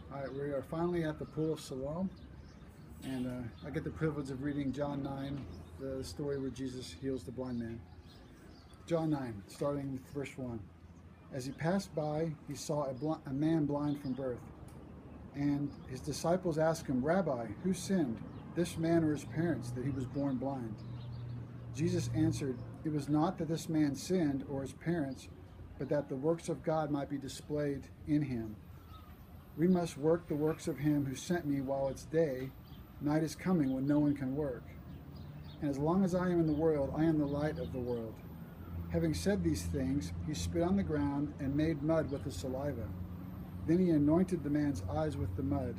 All right, we are finally at the pool of Siloam, and I get the privilege of reading John 9, the story where Jesus heals the blind man. John 9, starting with verse 1. As he passed by, he saw a man blind from birth, and his disciples asked him, "Rabbi, who sinned, this man or his parents, that he was born blind?" Jesus answered, "It was not that this man sinned or his parents, but that the works of God might be displayed in him. We must work the works of him who sent me while it's day. Night is coming when no one can work. And as long as I am in the world, I am the light of the world." Having said these things, he spit on the ground and made mud with his saliva. Then he anointed the man's eyes with the mud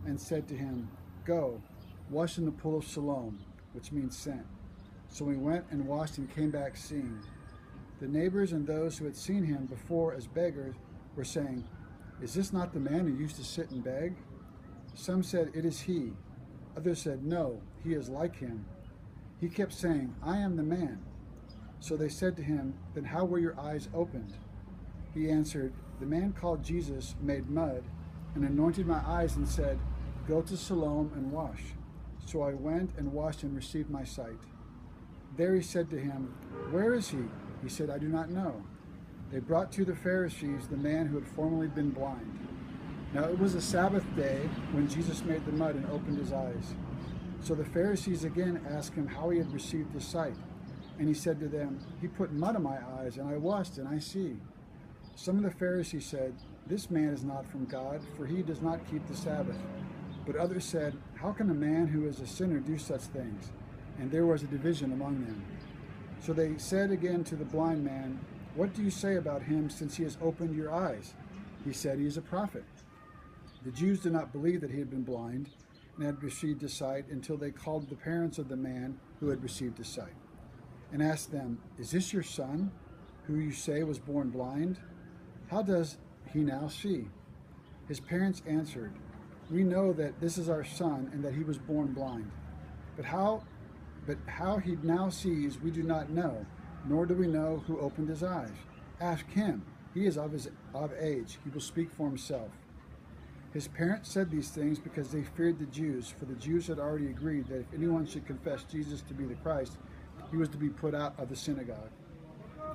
and said to him, "Go, wash in the pool of Siloam," which means sent. So he went and washed and came back seeing. The neighbors and those who had seen him before as beggars were saying, "Is this not the man who used to sit and beg?" Some said, "It is he." Others said, "No, he is like him." He kept saying, "I am the man." So they said to him, "Then how were your eyes opened?" He answered, "The man called Jesus made mud and anointed my eyes and said, 'Go to Siloam and wash.' So I went and washed and received my sight." There he said to him, "Where is he?" He said, "I do not know." They brought to the Pharisees the man who had formerly been blind. Now it was a Sabbath day when Jesus made the mud and opened his eyes. So the Pharisees again asked him how he had received his sight. And he said to them, "He put mud on my eyes, and I washed, and I see." Some of the Pharisees said, "This man is not from God, for he does not keep the Sabbath." But others said, "How can a man who is a sinner do such things?" And there was a division among them. So they said again to the blind man, "What do you say about him since he has opened your eyes?" He said, "He is a prophet." The Jews did not believe that he had been blind and had received his sight until they called the parents of the man who had received his sight and asked them, "Is this your son, who you say was born blind? How does he now see?" His parents answered, "We know that this is our son and that he was born blind. But how he now sees we do not know, nor do we know who opened his eyes. Ask him. He is of age. He will speak for himself." His parents said these things because they feared the Jews, for the Jews had already agreed that if anyone should confess Jesus to be the Christ, he was to be put out of the synagogue.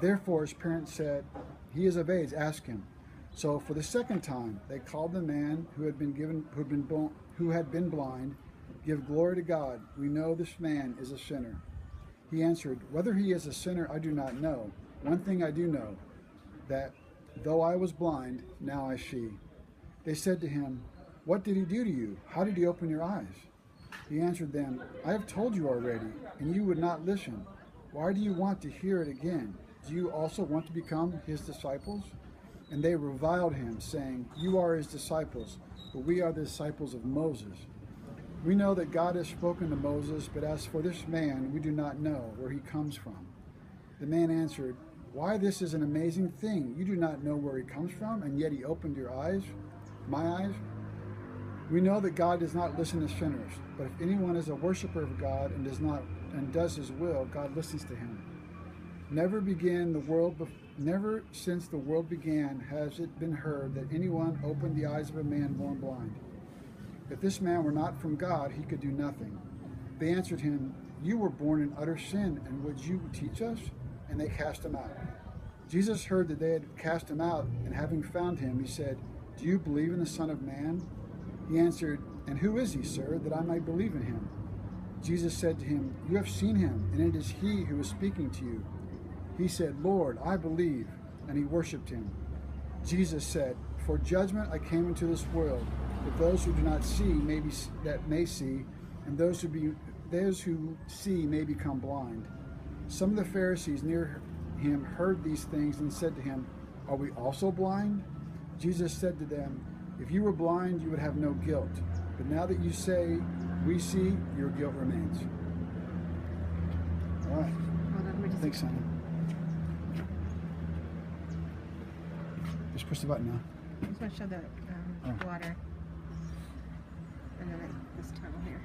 Therefore his parents said, "He is of age, ask him." So for the second time they called the man who had been blind. "Give glory to God. We know this man is a sinner." He answered, "Whether he is a sinner I do not know. One thing I do know, that though I was blind, now I see." They said to him, "What did he do to you? How did he open your eyes?" He answered them, "I have told you already, and you would not listen. Why do you want to hear it again? Do you also want to become his disciples?" And they reviled him, saying, "You are his disciples, but we are the disciples of Moses. We know that God has spoken to Moses, but as for this man, we do not know where he comes from." The man answered, "Why, this is an amazing thing. You do not know where he comes from, and yet he opened your eyes, my eyes. We know that God does not listen to sinners, but if anyone is a worshiper of God and does his will, God listens to him. Never since the world began has it been heard that anyone opened the eyes of a man born blind. If this man were not from God, he could do nothing." They answered him, "You were born in utter sin, and would you teach us?" And they cast him out. Jesus heard that they had cast him out, and having found him, he said, "Do you believe in the Son of Man?" He answered, "And who is he, sir, that I might believe in him?" Jesus said to him, "You have seen him, and it is he who is speaking to you." He said, "Lord, I believe," and he worshipped him. Jesus said, "For judgment I came into this world, that those who do not see may see, and those who see may become blind." Some of the Pharisees near him heard these things and said to him, "Are we also blind?" Jesus said to them, "If you were blind, you would have no guilt. But now that you say, 'We see,' your guilt remains." All right. Hold on, Thanks, Sonny. Just push the button now. I just want to show the water. And then this tunnel here.